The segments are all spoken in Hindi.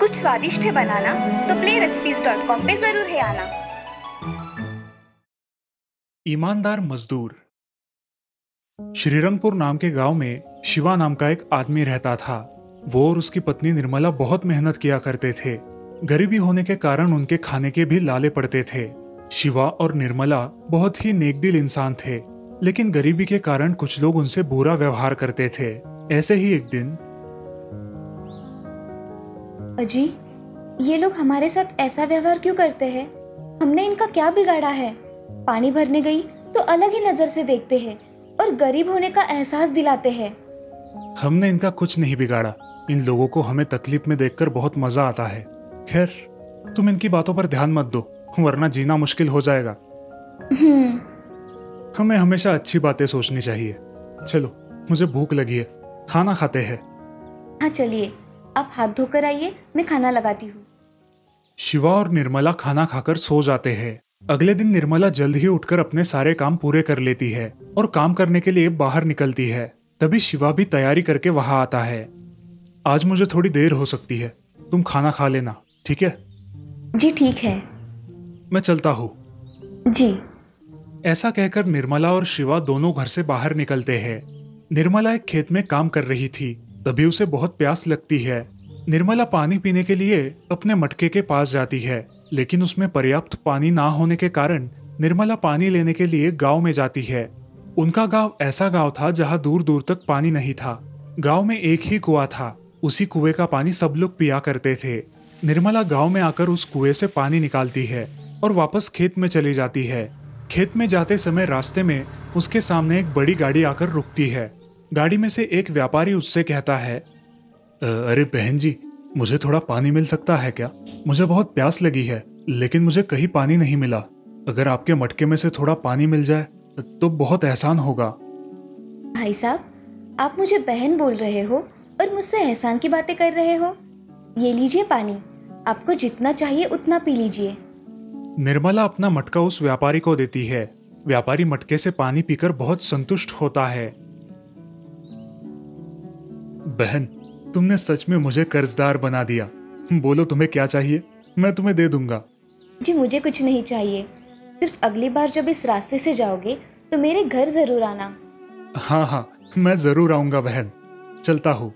कुछ स्वादिष्ट है बनाना तो playrecipes.com पे जरूर है आना। ईमानदार मजदूर। श्रीरंगपुर नाम के गांव में शिवा नाम का एक आदमी रहता था। वो और उसकी पत्नी निर्मला बहुत मेहनत किया करते थे। गरीबी होने के कारण उनके खाने के भी लाले पड़ते थे। शिवा और निर्मला बहुत ही नेकदिल इंसान थे, लेकिन गरीबी के कारण कुछ लोग उनसे बुरा व्यवहार करते थे। ऐसे ही एक दिन, अजी, ये लोग हमारे साथ ऐसा व्यवहार क्यों करते हैं? हमने इनका क्या बिगाड़ा है? पानी भरने गई तो अलग ही नजर से देखते हैं और गरीब होने का एहसास दिलाते हैं। हमने इनका कुछ नहीं बिगाड़ा। इन लोगों को हमें तकलीफ में देखकर बहुत मजा आता है। खैर, तुम इनकी बातों पर ध्यान मत दो, वरना जीना मुश्किल हो जाएगा। हमें हमेशा अच्छी बातें सोचनी चाहिए। चलो, मुझे भूख लगी है, खाना खाते हैं। हाँ चलिए, आप हाथ धोकर आइए, मैं खाना लगाती हूँ। शिवा और निर्मला खाना खाकर सो जाते हैं। अगले दिन निर्मला जल्द ही उठकर अपने सारे काम पूरे कर लेती है और काम करने के लिए बाहर निकलती है। तभी शिवा भी तैयारी करके वहां आता है। आज मुझे थोड़ी देर हो सकती है, तुम खाना खा लेना, ठीक है? जी ठीक है। मैं चलता हूँ। जी। ऐसा कहकर निर्मला और शिवा दोनों घर से बाहर निकलते हैं। निर्मला एक खेत में काम कर रही थी, तभी उसे बहुत प्यास लगती है। निर्मला पानी पीने के लिए अपने मटके के पास जाती है, लेकिन उसमें पर्याप्त पानी ना होने के कारण निर्मला पानी लेने के लिए गांव में जाती है। उनका गांव ऐसा गांव था जहां दूर दूर तक पानी नहीं था। गांव में एक ही कुआं था, उसी कुएं का पानी सब लोग पिया करते थे। निर्मला गांव में आकर उस कुएं से पानी निकालती है और वापस खेत में चली जाती है। खेत में जाते समय रास्ते में उसके सामने एक बड़ी गाड़ी आकर रुकती है। गाड़ी में से एक व्यापारी उससे कहता है, अरे बहन जी, मुझे थोड़ा पानी मिल सकता है क्या? मुझे बहुत प्यास लगी है, लेकिन मुझे कहीं पानी नहीं मिला। अगर आपके मटके में से थोड़ा पानी मिल जाए तो बहुत एहसान होगा। भाई साहब, आप मुझे बहन बोल रहे हो और मुझसे एहसान की बातें कर रहे हो? ये लीजिए पानी, आपको जितना चाहिए उतना पी लीजिए। निर्मला अपना मटका उस व्यापारी को देती है। व्यापारी मटके से पानी पीकर बहुत संतुष्ट होता है। बहन, तुमने सच में मुझे कर्जदार बना दिया। बोलो तुम्हें क्या चाहिए, मैं तुम्हें दे दूंगा। जी मुझे कुछ नहीं चाहिए, सिर्फ अगली बार जब इस रास्ते से जाओगे तो मेरे घर जरूर आना। हाँ हाँ, मैं जरूर आऊंगा बहन, चलता हूँ।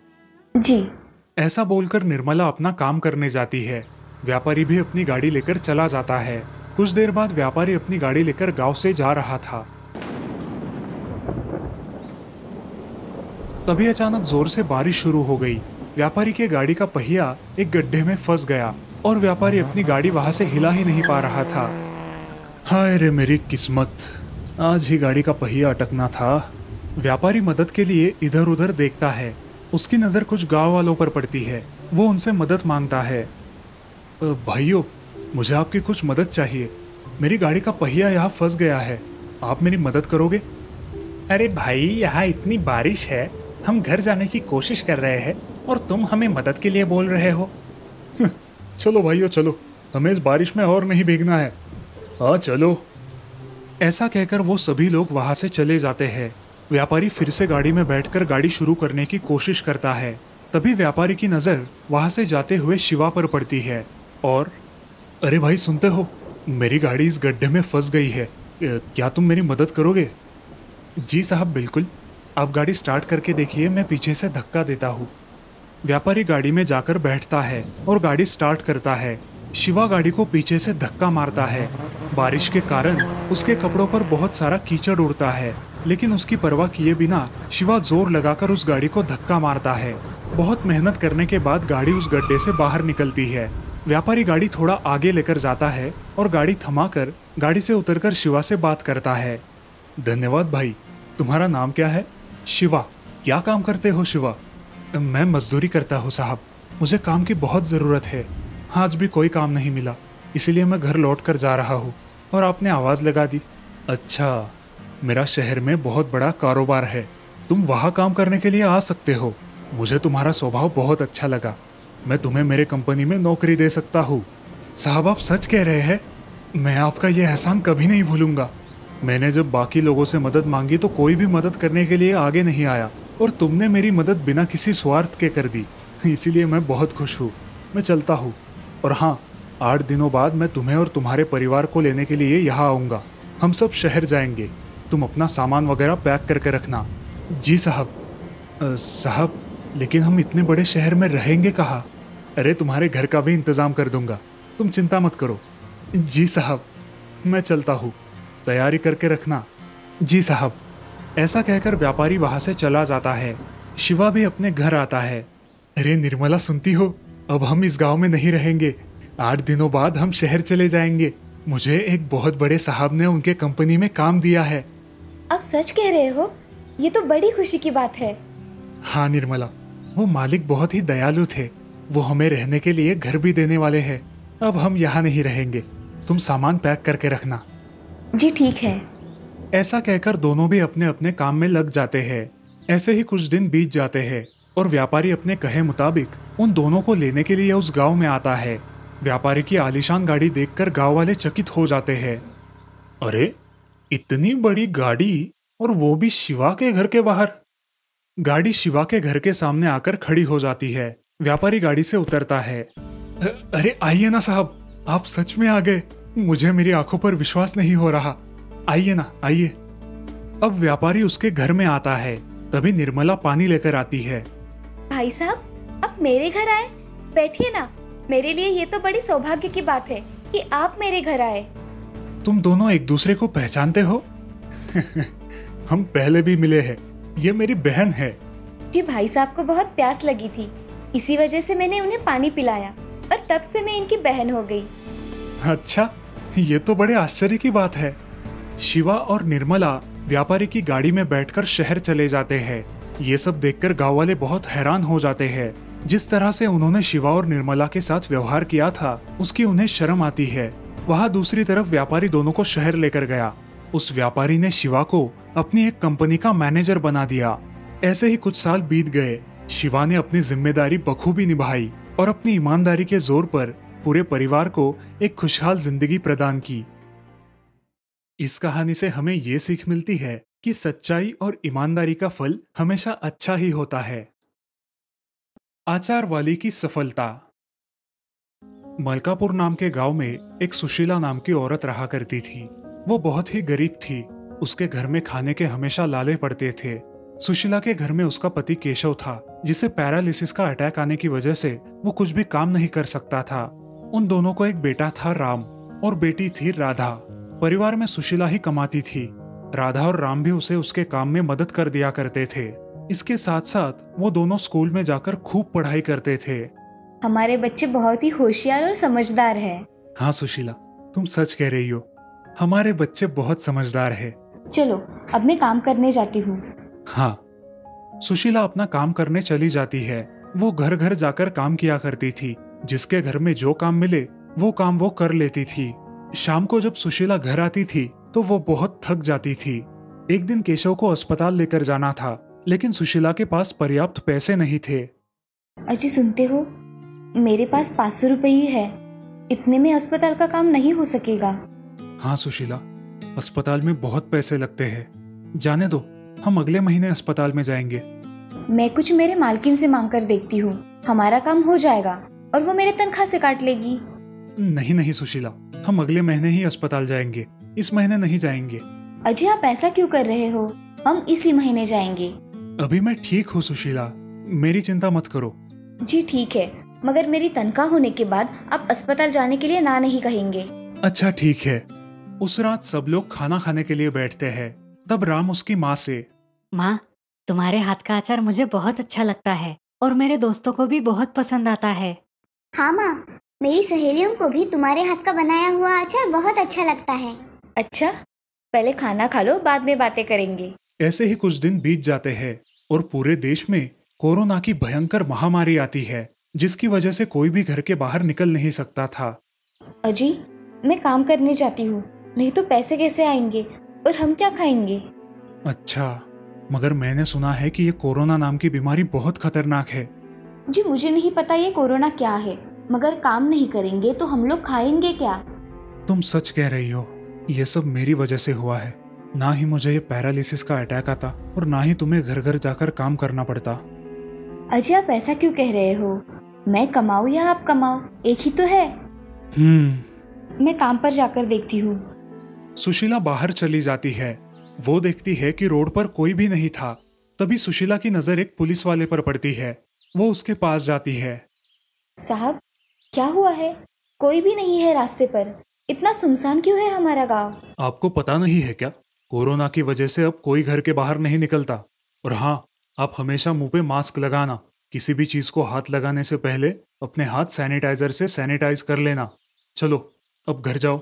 जी। ऐसा बोलकर निर्मला अपना काम करने जाती है। व्यापारी भी अपनी गाड़ी लेकर चला जाता है। कुछ देर बाद व्यापारी अपनी गाड़ी लेकर गांव से जा रहा था। तभी अचानक जोर से बारिश शुरू हो गई। व्यापारी के गाड़ी का पहिया एक गड्ढे में फंस गया और व्यापारी अपनी गाड़ी वहां से हिला ही नहीं पा रहा था। हाय रे मेरी किस्मत, आज ही गाड़ी का पहिया अटकना था। व्यापारी मदद के लिए इधर उधर देखता है। उसकी नजर कुछ गांव वालों पर पड़ती है। वो उनसे मदद मांगता है। भाइयों, मुझे आपकी कुछ मदद चाहिए। मेरी गाड़ी का पहिया यहाँ फंस गया है, आप मेरी मदद करोगे? अरे भाई, यहाँ इतनी बारिश है, हम घर जाने की कोशिश कर रहे हैं और तुम हमें मदद के लिए बोल रहे हो। चलो भाइयों चलो, हमें इस बारिश में और नहीं भीगना है। हाँ चलो। ऐसा कहकर वो सभी लोग वहां से चले जाते हैं। व्यापारी फिर से गाड़ी में बैठकर गाड़ी शुरू करने की कोशिश करता है। तभी व्यापारी की नजर वहां से जाते हुए शिवा पर पड़ती है और, अरे भाई सुनते हो, मेरी गाड़ी इस गड्ढे में फंस गई है, क्या तुम मेरी मदद करोगे? जी साहब बिल्कुल, आप गाड़ी स्टार्ट करके देखिए, मैं पीछे से धक्का देता हूँ। व्यापारी गाड़ी में जाकर बैठता है और गाड़ी स्टार्ट करता है। शिवा गाड़ी को पीछे से धक्का मारता है। बारिश के कारण उसके कपड़ों पर बहुत सारा कीचड़ उड़ता है, लेकिन उसकी परवाह किए बिना शिवा जोर लगाकर उस गाड़ी को धक्का मारता है। बहुत मेहनत करने के बाद गाड़ी उस गड्ढे से बाहर निकलती है। व्यापारी गाड़ी थोड़ा आगे लेकर जाता है और गाड़ी थमाकर गाड़ी से उतरकर शिवा से बात करता है। धन्यवाद भाई, तुम्हारा नाम क्या है? शिवा। क्या काम करते हो शिवा? मैं मजदूरी करता हूँ साहब, मुझे काम की बहुत ज़रूरत है। आज भी कोई काम नहीं मिला, इसलिए मैं घर लौट कर जा रहा हूँ और आपने आवाज़ लगा दी। अच्छा, मेरा शहर में बहुत बड़ा कारोबार है, तुम वहाँ काम करने के लिए आ सकते हो। मुझे तुम्हारा स्वभाव बहुत अच्छा लगा, मैं तुम्हें मेरे कंपनी में नौकरी दे सकता हूँ। साहब आप सच कह रहे हैं, मैं आपका ये एहसान कभी नहीं भूलूंगा। मैंने जब बाकी लोगों से मदद मांगी तो कोई भी मदद करने के लिए आगे नहीं आया, और तुमने मेरी मदद बिना किसी स्वार्थ के कर दी। इसीलिए मैं बहुत खुश हूँ। मैं चलता हूँ। और हाँ, 8 दिनों बाद मैं तुम्हें और तुम्हारे परिवार को लेने के लिए यहाँ आऊँगा। हम सब शहर जाएंगे। तुम अपना सामान वगैरह पैक करके रखना। जी साहब। साहब, लेकिन हम इतने बड़े शहर में रहेंगे कहाँ? अरे तुम्हारे घर का भी इंतज़ाम कर दूंगा, तुम चिंता मत करो। जी साहब, मैं चलता हूँ, तैयारी करके रखना। जी साहब। ऐसा कहकर व्यापारी वहाँ से चला जाता है। शिवा भी अपने घर आता है। अरे निर्मला, सुनती हो? अब हम इस गांव में नहीं रहेंगे। 8 दिनों बाद हम शहर चले जाएंगे। मुझे एक बहुत बड़े साहब ने उनके कंपनी में काम दिया है। आप सच कह रहे हो? ये तो बड़ी खुशी की बात है। हाँ निर्मला, वो मालिक बहुत ही दयालु थे। वो हमें रहने के लिए घर भी देने वाले हैं। अब हम यहाँ नहीं रहेंगे। तुम सामान पैक करके रखना। जी ठीक है। ऐसा कहकर दोनों भी अपने अपने काम में लग जाते हैं। ऐसे ही कुछ दिन बीत जाते हैं और व्यापारी अपने कहे मुताबिक उन दोनों को लेने के लिए उस गांव में आता है। व्यापारी की आलीशान गाड़ी देखकर गांव वाले चकित हो जाते हैं। अरे, इतनी बड़ी गाड़ी, और वो भी शिवा के घर के बाहर। गाड़ी शिवा के घर के सामने आकर खड़ी हो जाती है। व्यापारी गाड़ी से उतरता है। अरे आइए ना साहब, आप सच में आ गए। मुझे मेरी आंखों पर विश्वास नहीं हो रहा। आइए ना, आइए। अब व्यापारी उसके घर में आता है। तभी निर्मला पानी लेकर आती है। भाई साहब, आप मेरे घर आए? बैठिए ना। मेरे लिए ये तो बड़ी सौभाग्य की बात है कि आप मेरे घर आए। तुम दोनों एक दूसरे को पहचानते हो? हम पहले भी मिले हैं। ये मेरी बहन है। जी, भाई साहब को बहुत प्यास लगी थी, इसी वजह से मैंने उन्हें पानी पिलाया और तब से मैं इनकी बहन हो गई। अच्छा, ये तो बड़े आश्चर्य की बात है। शिवा और निर्मला व्यापारी की गाड़ी में बैठकर शहर चले जाते हैं। ये सब देखकर गांव वाले बहुत हैरान हो जाते हैं। जिस तरह से उन्होंने शिवा और निर्मला के साथ व्यवहार किया था, उसकी उन्हें शर्म आती है। वहाँ दूसरी तरफ व्यापारी दोनों को शहर लेकर गया। उस व्यापारी ने शिवा को अपनी एक कंपनी का मैनेजर बना दिया। ऐसे ही कुछ साल बीत गए। शिवा ने अपनी जिम्मेदारी बखूबी निभाई और अपनी ईमानदारी के जोर पर पूरे परिवार को एक खुशहाल जिंदगी प्रदान की। इस कहानी से हमें ये सीख मिलती है कि सच्चाई और ईमानदारी का फल हमेशा अच्छा ही होता है। आचार वाली की सफलता। मलकापुर नाम के गांव में एक सुशीला नाम की औरत रहा करती थी। वो बहुत ही गरीब थी। उसके घर में खाने के हमेशा लाले पड़ते थे। सुशीला के घर में उसका पति केशव था, जिसे पैरालिसिस का अटैक आने की वजह से वो कुछ भी काम नहीं कर सकता था। उन दोनों को एक बेटा था राम और बेटी थी राधा। परिवार में सुशीला ही कमाती थी। राधा और राम भी उसे उसके काम में मदद कर दिया करते थे। इसके साथ साथ वो दोनों स्कूल में जाकर खूब पढ़ाई करते थे। हमारे बच्चे बहुत ही होशियार और समझदार हैं। हाँ सुशीला, तुम सच कह रही हो। हमारे बच्चे बहुत समझदार हैं। चलो, अब मैं काम करने जाती हूँ। हाँ, सुशीला अपना काम करने चली जाती है। वो घर घर जाकर काम किया करती थी। जिसके घर में जो काम मिले वो काम वो कर लेती थी। शाम को जब सुशीला घर आती थी तो वो बहुत थक जाती थी। एक दिन केशव को अस्पताल लेकर जाना था, लेकिन सुशीला के पास पर्याप्त पैसे नहीं थे। अजी सुनते हो, मेरे पास 500 रुपये ही है। इतने में अस्पताल का काम नहीं हो सकेगा। हाँ सुशीला, अस्पताल में बहुत पैसे लगते हैं। जाने दो, हम अगले महीने अस्पताल में जाएंगे। मैं कुछ मेरे मालकिन से मांग कर देखती हूँ। हमारा काम हो जाएगा और वो मेरे तनख्वाह से काट लेगी। नहीं नहीं सुशीला, हम अगले महीने ही अस्पताल जाएंगे, इस महीने नहीं जाएंगे। अजी आप ऐसा क्यों कर रहे हो? हम इसी महीने जाएंगे। अभी मैं ठीक हूँ सुशीला, मेरी चिंता मत करो। जी ठीक है, मगर मेरी तनख्वाह होने के बाद आप अस्पताल जाने के लिए ना नहीं कहेंगे। अच्छा ठीक है। उस रात सब लोग खाना खाने के लिए बैठते हैं। तब राम उसकी माँ से, माँ, तुम्हारे हाथ का अचार मुझे बहुत अच्छा लगता है और मेरे दोस्तों को भी बहुत पसंद आता है। हाँ माँ, मेरी सहेलियों को भी तुम्हारे हाथ का बनाया हुआ अचार बहुत अच्छा लगता है। अच्छा, पहले खाना खा लो, बाद में बातें करेंगे। ऐसे ही कुछ दिन बीत जाते हैं और पूरे देश में कोरोना की भयंकर महामारी आती है, जिसकी वजह से कोई भी घर के बाहर निकल नहीं सकता था। अजी, मैं काम करने जाती हूँ, नहीं तो पैसे कैसे आएंगे और हम क्या खाएंगे? अच्छा, मगर मैंने सुना है कि ये कोरोना नाम की बीमारी बहुत खतरनाक है। जी मुझे नहीं पता ये कोरोना क्या है, मगर काम नहीं करेंगे तो हम लोग खाएंगे क्या? तुम सच कह रही हो, ये सब मेरी वजह से हुआ है। ना ही मुझे ये पैरालिसिस का अटैक आता और ना ही तुम्हें घर घर जाकर काम करना पड़ता। अजय आप ऐसा क्यों कह रहे हो? मैं कमाऊं या आप कमाओ, एक ही तो है। मैं काम पर जाकर देखती हूँ। सुशीला बाहर चली जाती है। वो देखती है कि रोड पर कोई भी नहीं था। तभी सुशीला की नजर एक पुलिस वाले पर पड़ती है। वो उसके पास जाती है। साहब, क्या हुआ है? कोई भी नहीं है रास्ते पर। इतना सुनसान क्यों है हमारा गांव? आपको पता नहीं है क्या, कोरोना की वजह से अब कोई घर के बाहर नहीं निकलता। और हाँ, आप हमेशा मुंह पे मास्क लगाना। किसी भी चीज को हाथ लगाने से पहले अपने हाथ सैनिटाइजर से सैनिटाइज कर लेना। चलो अब घर जाओ,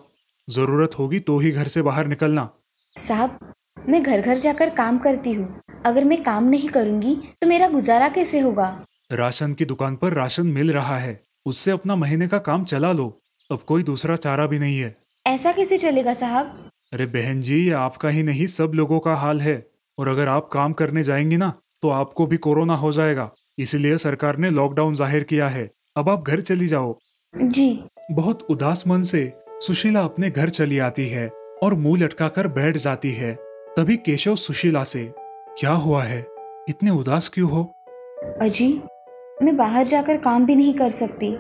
जरूरत होगी तो ही घर से बाहर निकलना। साहब, मैं घर घर जाकर काम करती हूँ। अगर मैं काम नहीं करूँगी तो मेरा गुजारा कैसे होगा? राशन की दुकान पर राशन मिल रहा है, उससे अपना महीने का काम चला लो। अब कोई दूसरा चारा भी नहीं है। ऐसा कैसे चलेगा साहब? अरे बहन जी, ये आपका ही नहीं सब लोगों का हाल है। और अगर आप काम करने जाएंगी ना तो आपको भी कोरोना हो जाएगा। इसलिए सरकार ने लॉकडाउन जाहिर किया है। अब आप घर चली जाओ। जी। बहुत उदास मन से सुशीला अपने घर चली आती है और मुंह लटकाकर बैठ जाती है। तभी केशव सुशीला से, क्या हुआ है, इतने उदास क्यों हो? अजी, मैं बाहर जाकर काम भी नहीं कर सकती।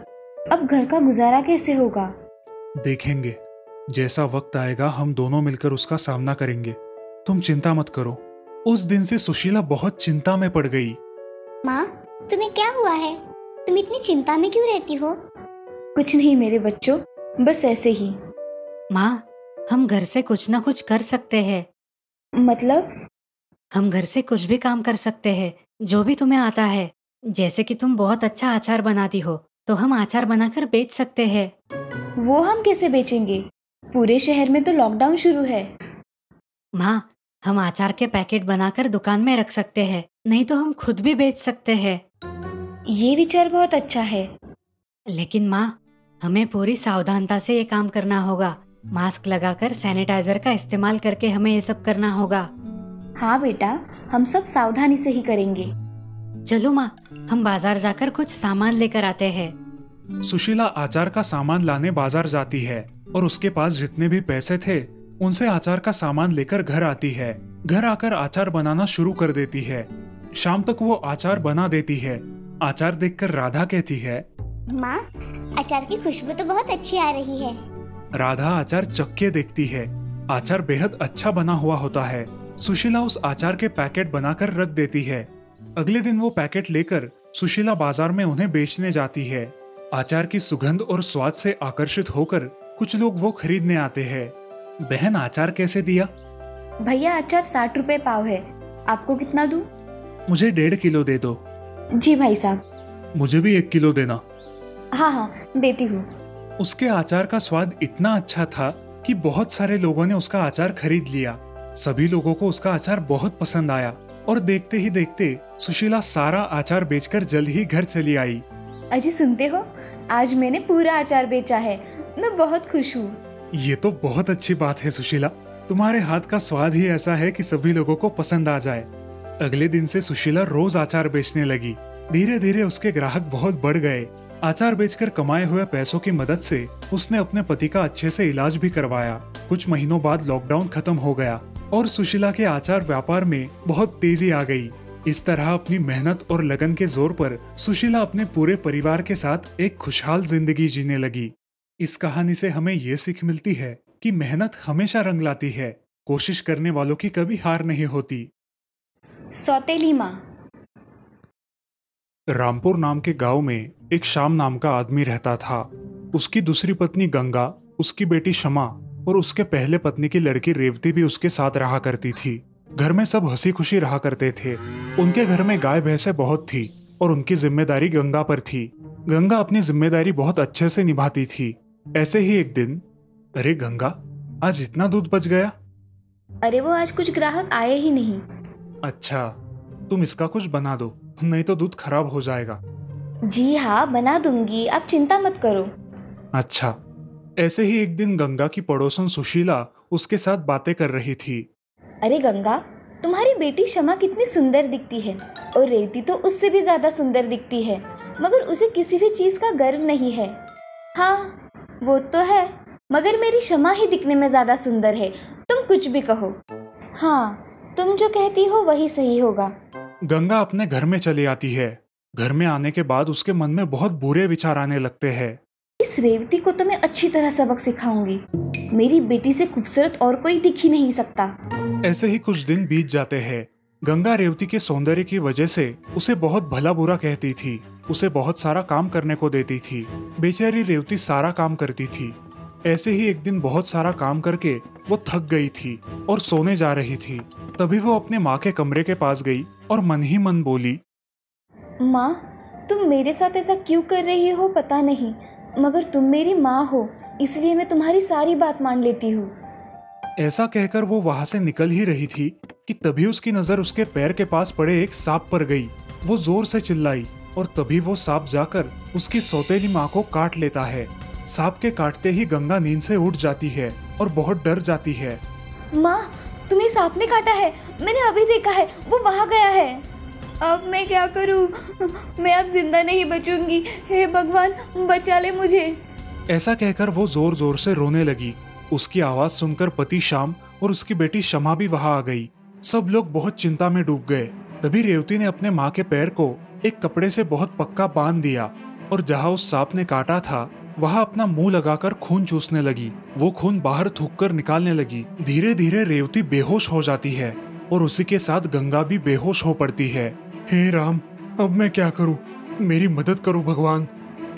अब घर का गुजारा कैसे होगा? देखेंगे, जैसा वक्त आएगा हम दोनों मिलकर उसका सामना करेंगे। तुम चिंता मत करो। उस दिन से सुशीला बहुत चिंता में पड़ गई। माँ, तुम्हें क्या हुआ है? तुम इतनी चिंता में क्यों रहती हो? कुछ नहीं मेरे बच्चों, बस ऐसे ही। माँ, हम घर से कुछ ना कुछ कर सकते हैं। मतलब? हम घर से कुछ भी काम कर सकते हैं, जो भी तुम्हें आता है। जैसे कि तुम बहुत अच्छा अचार बनाती हो, तो हम अचार बनाकर बेच सकते हैं। वो हम कैसे बेचेंगे? पूरे शहर में तो लॉकडाउन शुरू है। माँ, हम अचार के पैकेट बनाकर दुकान में रख सकते हैं, नहीं तो हम खुद भी बेच सकते हैं। ये विचार बहुत अच्छा है। लेकिन माँ, हमें पूरी सावधानता से ये काम करना होगा। मास्क लगाकर सैनिटाइजर का इस्तेमाल करके हमें ये सब करना होगा। हाँ बेटा, हम सब सावधानी से ही करेंगे। चलो माँ, हम बाजार जाकर कुछ सामान लेकर आते हैं। सुशीला अचार का सामान लाने बाजार जाती है और उसके पास जितने भी पैसे थे उनसे अचार का सामान लेकर घर आती है। घर आकर अचार बनाना शुरू कर देती है। शाम तक वो अचार बना देती है। अचार देखकर राधा कहती है, माँ, अचार की खुशबू तो बहुत अच्छी आ रही है। राधा अचार चख के देखती है। अचार बेहद अच्छा बना हुआ होता है। सुशीला उस अचार के पैकेट बनाकर रख देती है। अगले दिन वो पैकेट लेकर सुशीला बाजार में उन्हें बेचने जाती है। अचार की सुगंध और स्वाद से आकर्षित होकर कुछ लोग वो खरीदने आते हैं। बहन, अचार कैसे दिया? भैया, अचार 60 रुपए पाव है। आपको कितना दूं? मुझे 1.5 किलो दे दो। जी भाई साहब। मुझे भी 1 किलो देना। हाँ हाँ, देती हूँ। उसके अचार का स्वाद इतना अच्छा था कि बहुत सारे लोगों ने उसका अचार खरीद लिया। सभी लोगों को उसका अचार बहुत पसंद आया और देखते ही देखते सुशीला सारा अचार बेचकर जल्द ही घर चली आई। अजी सुनते हो, आज मैंने पूरा अचार बेचा है। मैं बहुत खुश हूँ। ये तो बहुत अच्छी बात है सुशीला। तुम्हारे हाथ का स्वाद ही ऐसा है कि सभी लोगों को पसंद आ जाए। अगले दिन से सुशीला रोज अचार बेचने लगी। धीरे धीरे उसके ग्राहक बहुत बढ़ गए। अचार बेचकर कमाए हुए पैसों की मदद से उसने अपने पति का अच्छे से इलाज भी करवाया। कुछ महीनों बाद लॉकडाउन खत्म हो गया और सुशीला के अचार व्यापार में बहुत तेजी आ गई। इस तरह अपनी मेहनत और लगन के जोर पर सुशीला अपने पूरे परिवार के साथ एक खुशहाल जिंदगी जीने लगी। इस कहानी से हमें ये सीख मिलती है कि मेहनत हमेशा रंग लाती है। कोशिश करने वालों की कभी हार नहीं होती। सौतेली माँ। रामपुर नाम के गांव में एक श्याम नाम का आदमी रहता था। उसकी दूसरी पत्नी गंगा, उसकी बेटी शमा और उसके पहले पत्नी की लड़की रेवती भी उसके साथ रहा करती थी। घर में सब हंसी खुशी रहा करते थे। उनके घर में गाय भैंसे बहुत थी और उनकी जिम्मेदारी गंगा पर थी। गंगा अपनी जिम्मेदारी बहुत अच्छे से निभाती थी। ऐसे ही एक दिन, अरे गंगा, आज इतना दूध बच गया? अरे वो आज कुछ ग्राहक आए ही नहीं। अच्छा, तुम इसका कुछ बना दो, नहीं तो दूध खराब हो जाएगा। जी हाँ, बना दूंगी, आप चिंता मत करो। अच्छा। ऐसे ही एक दिन गंगा की पड़ोसन सुशीला उसके साथ बातें कर रही थी। अरे गंगा, तुम्हारी बेटी शमा कितनी सुंदर दिखती है और रेवती तो उससे भी ज्यादा सुंदर दिखती है, मगर उसे किसी भी चीज का गर्व नहीं है। हाँ, वो तो है, मगर मेरी शमा ही दिखने में ज्यादा सुंदर है। तुम कुछ भी कहो। हाँ, तुम जो कहती हो वही सही होगा। गंगा अपने घर में चली आती है। घर में आने के बाद उसके मन में बहुत बुरे विचार आने लगते हैं। इस रेवती को तो मैं अच्छी तरह सबक सिखाऊंगी। मेरी बेटी से खूबसूरत और कोई दिख ही नहीं सकता। ऐसे ही कुछ दिन बीत जाते हैं। गंगा रेवती के सौंदर्य की वजह से उसे बहुत भला बुरा कहती थी। उसे बहुत सारा काम करने को देती थी। बेचारी रेवती सारा काम करती थी। ऐसे ही एक दिन बहुत सारा काम करके वो थक गई थी और सोने जा रही थी। तभी वो अपने माँ के कमरे के पास गई और मन ही मन बोली, माँ, तुम मेरे साथ ऐसा क्यों कर रही हो पता नहीं, मगर तुम मेरी माँ हो, इसलिए मैं तुम्हारी सारी बात मान लेती हूँ। ऐसा कहकर वो वहां से निकल ही रही थी कि तभी उसकी नजर उसके पैर के पास पड़े एक सांप पर गई। वो जोर से चिल्लाई और तभी वो सांप जाकर उसकी सौतेली माँ को काट लेता है। सांप के काटते ही गंगा नींद से उठ जाती है और बहुत डर जाती है। माँ, तुम्हें सांप ने काटा है, मैंने अभी देखा है, वो वहाँ गया है। अब मैं क्या करूँ? मैं अब जिंदा नहीं बचूंगी। हे भगवान, बचा ले मुझे। ऐसा कहकर वो जोर जोर से रोने लगी। उसकी आवाज सुनकर पति श्याम और उसकी बेटी शमा भी वहां आ गई। सब लोग बहुत चिंता में डूब गए। तभी रेवती ने अपने माँ के पैर को एक कपड़े से बहुत पक्का बांध दिया और जहाँ उस सांप ने काटा था वहां अपना मुंह लगाकर खून चूसने लगी। वो खून बाहर थूककर निकालने लगी। धीरे धीरे रेवती बेहोश हो जाती है और उसी के साथ गंगा भी बेहोश हो पड़ती है। हे राम, अब मैं क्या करूं? मेरी मदद करो भगवान।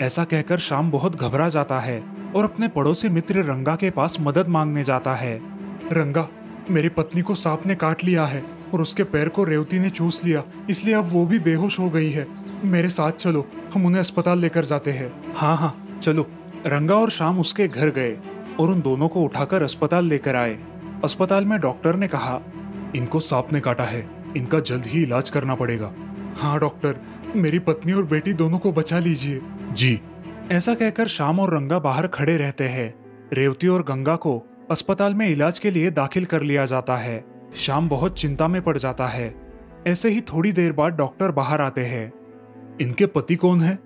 ऐसा कहकर श्याम बहुत घबरा जाता है और अपने पड़ोसी मित्र रंगा के पास मदद मांगने जाता है। रंगा, मेरी पत्नी को सांप ने काट लिया है और उसके पैर को रेवती ने चूस लिया, इसलिए अब वो भी बेहोश हो गई है। मेरे साथ चलो, हम उन्हें अस्पताल लेकर जाते हैं। हाँ हाँ चलो। रंगा और श्याम उसके घर गए और उन दोनों को उठाकर अस्पताल लेकर आए। अस्पताल में डॉक्टर ने कहा, इनको सांप ने काटा है, इनका जल्द ही इलाज करना पड़ेगा। हाँ डॉक्टर, मेरी पत्नी और बेटी दोनों को बचा लीजिए। जी। ऐसा कहकर श्याम और रंगा बाहर खड़े रहते हैं। रेवती और गंगा को अस्पताल में इलाज के लिए दाखिल कर लिया जाता है। श्याम बहुत चिंता में पड़ जाता है। ऐसे ही थोड़ी देर बाद डॉक्टर बाहर आते हैं। इनके पति कौन है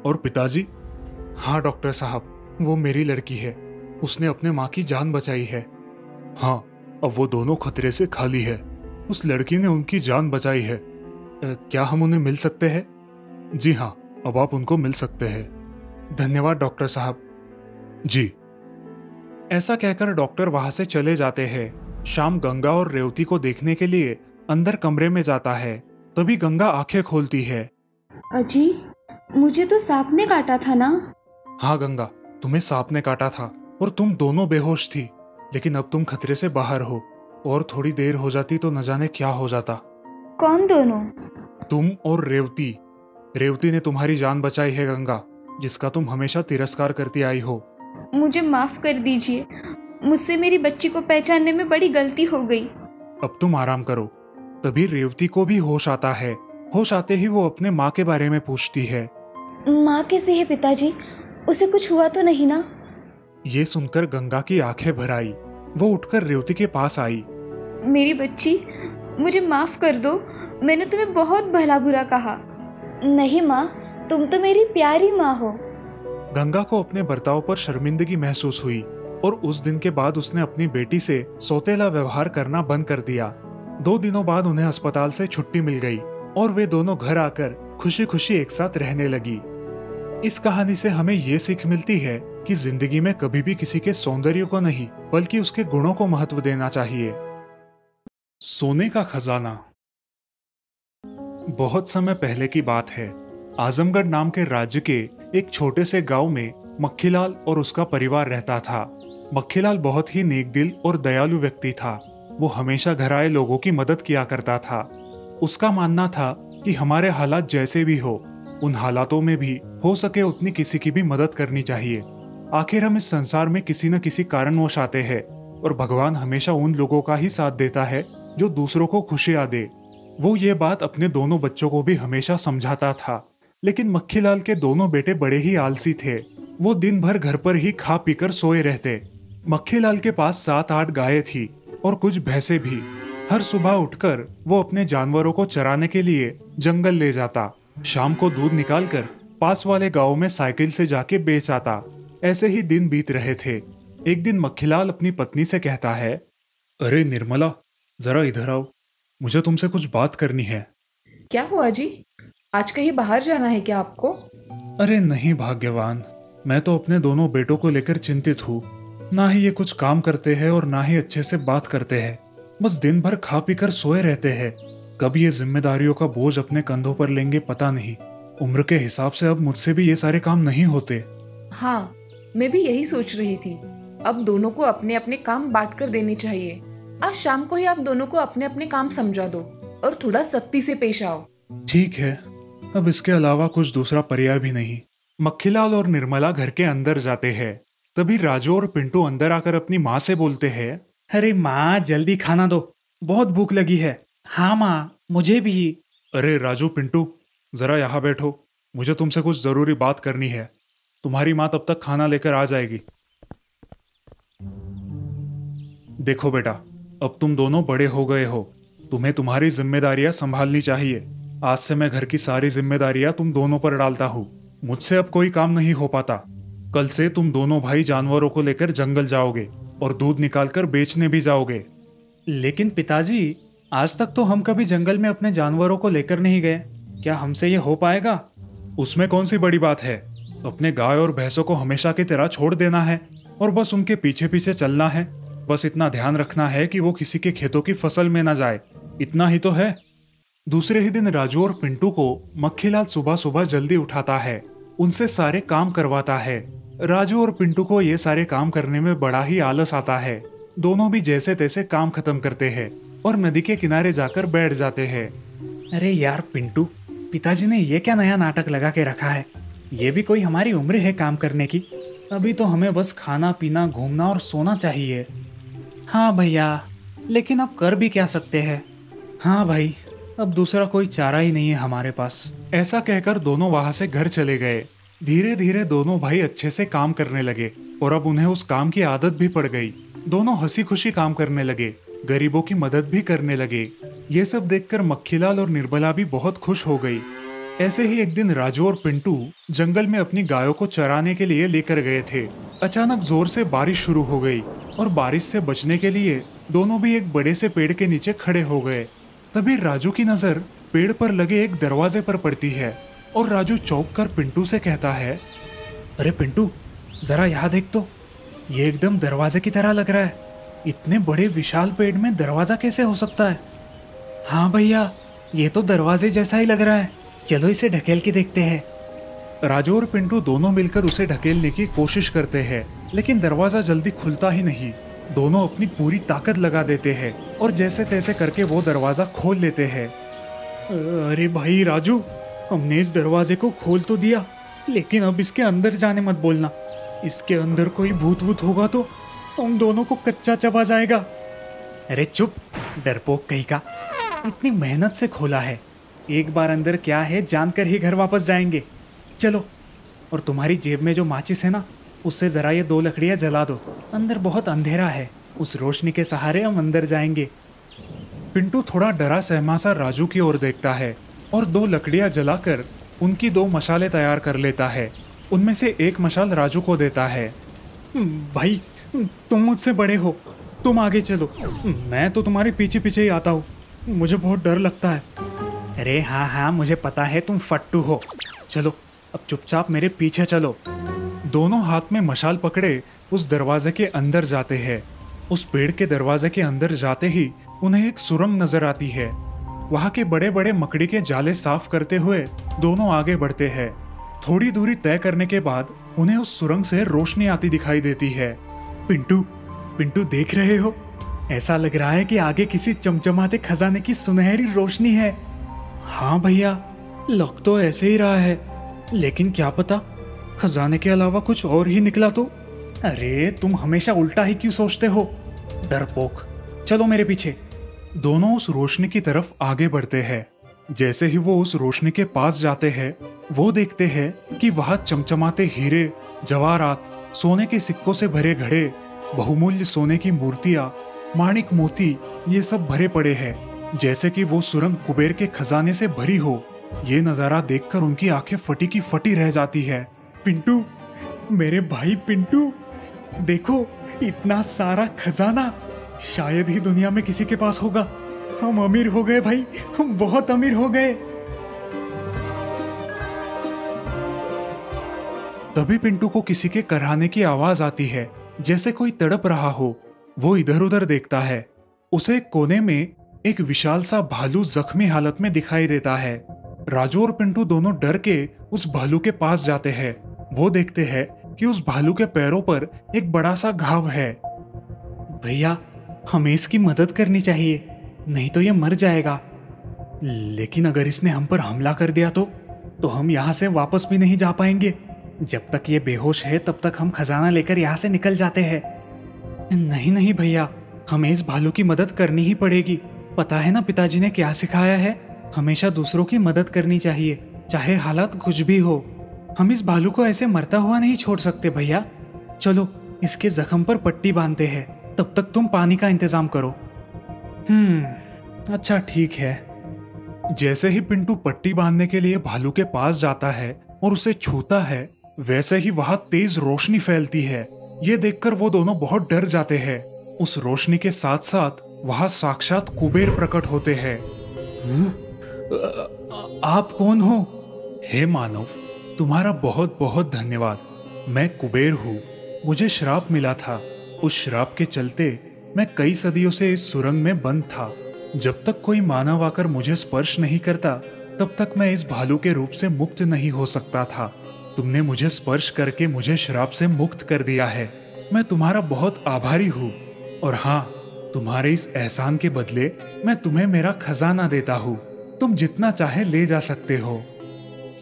और पिताजी? हाँ डॉक्टर साहब, वो मेरी लड़की है। उसने अपने माँ की जान बचाई है। हाँ, अब वो दोनों खतरे से खाली है। उस लड़की ने उनकी जान बचाई है। क्या हम उन्हें मिल सकते हैं? जी हाँ, अब आप उनको मिल सकते हैं। धन्यवाद डॉक्टर साहब। जी। ऐसा कहकर डॉक्टर वहां से चले जाते हैं। श्याम गंगा और रेवती को देखने के लिए अंदर कमरे में जाता है। तभी गंगा आंखें खोलती है। अजी, मुझे तो सांप ने काटा था ना? हाँ गंगा, तुम्हें सांप ने काटा था और तुम दोनों बेहोश थी, लेकिन अब तुम खतरे से बाहर हो। और थोड़ी देर हो जाती तो न जाने क्या हो जाता। कौन दोनों? तुम और रेवती। रेवती ने तुम्हारी जान बचाई है गंगा, जिसका तुम हमेशा तिरस्कार करती आई हो। मुझे माफ कर दीजिए, मुझसे मेरी बच्ची को पहचानने में बड़ी गलती हो गई। अब तुम आराम करो। तभी रेवती को भी होश आता है। होश आते ही वो अपने माँ के बारे में पूछती है। माँ कैसे है पिताजी? उसे कुछ हुआ तो नहीं ना? ये सुनकर गंगा की आंखें भर आई। वो उठकर रेवती के पास आई। मेरी बच्ची, मुझे माफ कर दो, मैंने तुम्हें बहुत भला बुरा कहा। नहीं माँ, तुम तो मेरी प्यारी माँ हो। गंगा को अपने बर्ताव पर शर्मिंदगी महसूस हुई और उस दिन के बाद उसने अपनी बेटी से सौतेला व्यवहार करना बंद कर दिया। 2 दिनों बाद उन्हें अस्पताल से छुट्टी मिल गई और वे दोनों घर आकर खुशी खुशी एक साथ रहने लगी। इस कहानी से हमें ये सीख मिलती है कि जिंदगी में कभी भी किसी के सौंदर्य को नहीं बल्कि उसके गुणों को महत्व देना चाहिए। सोने का खजाना। बहुत समय पहले की बात है। आजमगढ़ नाम के राज्य के एक छोटे से गांव में मक्खीलाल और उसका परिवार रहता था। मक्खीलाल बहुत ही नेकदिल और दयालु व्यक्ति था। वो हमेशा घर आए लोगों की मदद किया करता था। उसका मानना था कि हमारे हालात जैसे भी हो, उन हालातों में भी हो सके उतनी किसी की भी मदद करनी चाहिए। आखिर हम इस संसार में किसी न किसी कारणवश आते हैं और भगवान हमेशा उन लोगों का ही साथ देता है जो दूसरों को खुशियां दे। वो ये बात अपने दोनों बच्चों को भी हमेशा समझाता था। लेकिन मक्खीलाल के दोनों बेटे बड़े ही आलसी थे। वो दिन भर घर पर ही खा पीकर सोए रहते। मक्खीलाल के पास 7-8 गायें थी और कुछ भैंसे भी। हर सुबह उठकर वो अपने जानवरों को चराने के लिए जंगल ले जाता। शाम को दूध निकालकर पास वाले गांव में साइकिल से जाके बेच आता। ऐसे ही दिन बीत रहे थे। एक दिन मक्खीलाल अपनी पत्नी से कहता है, अरे निर्मला, जरा इधर आओ, मुझे तुमसे कुछ बात करनी है। क्या हुआ जी? आज कहीं बाहर जाना है क्या आपको? अरे नहीं भाग्यवान, मैं तो अपने दोनों बेटों को लेकर चिंतित हूँ। ना ही ये कुछ काम करते हैं और ना ही अच्छे से बात करते हैं। बस दिन भर खा पी कर सोए रहते हैं। कब ये जिम्मेदारियों का बोझ अपने कंधों पर लेंगे पता नहीं। उम्र के हिसाब से अब मुझसे भी ये सारे काम नहीं होते। हाँ, मैं भी यही सोच रही थी। अब दोनों को अपने अपने काम बांट कर देने चाहिए। आज शाम को ही आप दोनों को अपने अपने काम समझा दो और थोड़ा सख्ती से पेश आओ। ठीक है, अब इसके अलावा कुछ दूसरा पर्याय भी नहीं। मक्खीलाल और निर्मला घर के अंदर जाते हैं। तभी राजू और पिंटू अंदर आकर अपनी माँ से बोलते हैं, अरे माँ, जल्दी खाना दो, बहुत भूख लगी है। हाँ माँ, मुझे भी। अरे राजू पिंटू, जरा यहाँ बैठो, मुझे तुमसे कुछ जरूरी बात करनी है। तुम्हारी माँ तब तक खाना लेकर आ जाएगी। देखो बेटा, अब तुम दोनों बड़े हो गए हो, तुम्हें तुम्हारी जिम्मेदारियां संभालनी चाहिए। आज से मैं घर की सारी जिम्मेदारियां तुम दोनों पर डालता हूँ। मुझसे अब कोई काम नहीं हो पाता। कल से तुम दोनों भाई जानवरों को लेकर जंगल जाओगे और दूध निकालकर बेचने भी जाओगे। लेकिन पिताजी, आज तक तो हम कभी जंगल में अपने जानवरों को लेकर नहीं गए। क्या हमसे ये हो पाएगा? उसमें कौन सी बड़ी बात है। अपने गाय और भैंसों को हमेशा की तरह छोड़ देना है और बस उनके पीछे पीछे चलना है। बस इतना ध्यान रखना है कि वो किसी के खेतों की फसल में ना जाए। इतना ही तो है। दूसरे ही दिन राजू और पिंटू को मक्खीलाल सुबह सुबह जल्दी उठाता है, उनसे सारे काम करवाता है। राजू और पिंटू को ये सारे काम करने में बड़ा ही आलस आता है। दोनों भी जैसे तैसे काम खत्म करते हैं और नदी के किनारे जाकर बैठ जाते हैं। अरे यार पिंटू, पिताजी ने ये क्या नया नाटक लगा के रखा है? ये भी कोई हमारी उम्र है काम करने की? अभी तो हमें बस खाना पीना, घूमना और सोना चाहिए। हाँ भैया, लेकिन अब कर भी क्या सकते हैं? हाँ भाई, अब दूसरा कोई चारा ही नहीं है हमारे पास। ऐसा कहकर दोनों वहां से घर चले गए। धीरे धीरे दोनों भाई अच्छे से काम करने लगे और अब उन्हें उस काम की आदत भी पड़ गई। दोनों हंसी खुशी काम करने लगे, गरीबों की मदद भी करने लगे। ये सब देखकर मक्खीलाल और निर्मला भी बहुत खुश हो गई। ऐसे ही एक दिन राजू और पिंटू जंगल में अपनी गायों को चराने के लिए लेकर गए थे। अचानक जोर से बारिश शुरू हो गई और बारिश से बचने के लिए दोनों भी एक बड़े से पेड़ के नीचे खड़े हो गए। तभी राजू की नजर पेड़ पर लगे एक दरवाजे पर पड़ती है और राजू चौंक कर पिंटू से कहता है, अरे पिंटू, जरा यहाँ देख तो, ये एकदम दरवाजे की तरह लग रहा है। इतने बड़े विशाल पेड़ में दरवाजा कैसे हो सकता है? हाँ भैया, ये तो दरवाजे जैसा ही लग रहा है। चलो इसे ढकेल के देखते हैं। राजू और पिंटू दोनों मिलकर उसे ढकेलने की कोशिश करते हैं, लेकिन दरवाजा जल्दी खुलता ही नहीं। दोनों अपनी पूरी ताकत लगा देते हैं और जैसे तैसे करके वो दरवाजा खोल लेते हैं। अरे भाई राजू, हमने इस दरवाजे को खोल तो दिया, लेकिन अब इसके अंदर जाने मत बोलना। इसके अंदर कोई भूत वूत होगा तो हम दोनों को कच्चा चबा जाएगा। अरे चुप, डरपोक कहीं का। इतनी मेहनत से खोला है, एक बार अंदर क्या है जानकर ही घर वापस जाएंगे। चलो, और तुम्हारी जेब में जो माचिस है ना, उससे जरा ये 2 लकड़ियां जला दो। अंदर बहुत अंधेरा है, उस रोशनी के सहारे हम अंदर जाएंगे। पिंटू थोड़ा डरा सहमा सा राजू की ओर देखता है और 2 लकड़ियां जलाकर उनकी 2 मशालें तैयार कर लेता है। उनमें से एक मशाल राजू को देता है। भाई, तुम मुझसे बड़े हो, तुम आगे चलो, मैं तो तुम्हारे पीछे पीछे ही आता हूँ। मुझे बहुत डर लगता है। अरे हाँ हाँ, मुझे पता है तुम फट्टू हो। चलो, अब चुपचाप मेरे पीछे चलो। दोनों हाथ में मशाल पकड़े उस दरवाजे के अंदर जाते हैं। उस पेड़ के दरवाजे के अंदर जाते ही उन्हें एक सुरंग नजर आती है। वहां के बड़े बड़े मकड़ी के जाले साफ करते हुए दोनों आगे बढ़ते हैं। थोड़ी दूरी तय करने के बाद उन्हें उस सुरंग से रोशनी आती दिखाई देती है। पिंटू, पिंटू देख रहे हो? ऐसा लग रहा है कि आगे किसी चमचमाते खजाने की सुनहरी रोशनी है। हाँ भैया, लग तो ऐसे ही रहा है, लेकिन क्या पता खजाने के अलावा कुछ और ही निकला तो। अरे तुम हमेशा उल्टा ही क्यों सोचते हो, डरपोक। चलो मेरे पीछे। दोनों उस रोशनी की तरफ आगे बढ़ते हैं। जैसे ही वो उस रोशनी के पास जाते हैं, वो देखते हैं कि वहां चमचमाते हीरे, जवाहरात, सोने के सिक्कों से भरे घड़े, बहुमूल्य सोने की मूर्तियां, माणिक मोती, ये सब भरे पड़े हैं, जैसे कि वो सुरंग कुबेर के खजाने से भरी हो। ये नजारा देखकर उनकी आंखें फटी की फटी रह जाती है। पिंटू, मेरे भाई पिंटू, देखो इतना सारा खजाना। शायद ही दुनिया में किसी के पास होगा। हम अमीर हो गए भाई, हम बहुत अमीर हो गए। तभी पिंटू को किसी के कराहने की आवाज आती है, जैसे कोई तड़प रहा हो। वो इधर उधर देखता है। उसे कोने में एक विशाल सा भालू जख्मी हालत में दिखाई देता है। राजू और पिंटू दोनों डर के उस भालू के पास जाते हैं। वो देखते हैं कि उस भालू के पैरों पर एक बड़ा सा घाव है। भैया, हमें इसकी मदद करनी चाहिए, नहीं तो ये मर जाएगा। लेकिन अगर इसने हम पर हमला कर दिया तो हम यहाँ से वापस भी नहीं जा पाएंगे। जब तक ये बेहोश है तब तक हम खजाना लेकर यहाँ से निकल जाते हैं। नहीं नहीं भैया, हमें इस भालू की मदद करनी ही पड़ेगी। पता है ना पिताजी ने क्या सिखाया है? हमेशा दूसरों की मदद करनी चाहिए, चाहे हालात कुछ भी हो। हम इस भालू को ऐसे मरता हुआ नहीं छोड़ सकते भैया। चलो इसके जख्म पर पट्टी बांधते हैं, तब तक तुम पानी का इंतजाम करो। अच्छा ठीक है। जैसे ही पिंटू पट्टी बांधने के लिए भालू के पास जाता है और उसे छूता है, वैसे ही वहां तेज रोशनी फैलती है। ये देखकर वो दोनों बहुत डर जाते हैं। उस रोशनी के साथ साथ वहां साक्षात कुबेर प्रकट होते हैं। आप कौन हो? हे मानव, तुम्हारा बहुत बहुत धन्यवाद। मैं कुबेर हूँ। मुझे श्राप मिला था। उस श्राप के चलते मैं कई सदियों से इस सुरंग में बंद था। जब तक कोई मानव आकर मुझे स्पर्श नहीं करता, तब तक मैं इस भालू के रूप से मुक्त नहीं हो सकता था। तुमने मुझे स्पर्श करके मुझे श्राप से मुक्त कर दिया है। मैं तुम्हारा बहुत आभारी हूँ। और हाँ, तुम्हारे इस एहसान के बदले मैं तुम्हें मेरा खजाना देता हूँ। तुम जितना चाहे ले जा सकते हो।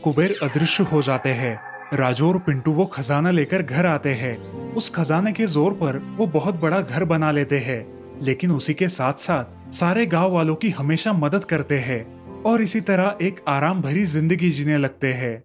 कुबेर अदृश्य हो जाते हैं। राजू और पिंटू वो खजाना लेकर घर आते हैं। उस खजाने के जोर पर वो बहुत बड़ा घर बना लेते हैं, लेकिन उसी के साथ साथ सारे गांव वालों की हमेशा मदद करते हैं और इसी तरह एक आराम भरी जिंदगी जीने लगते हैं।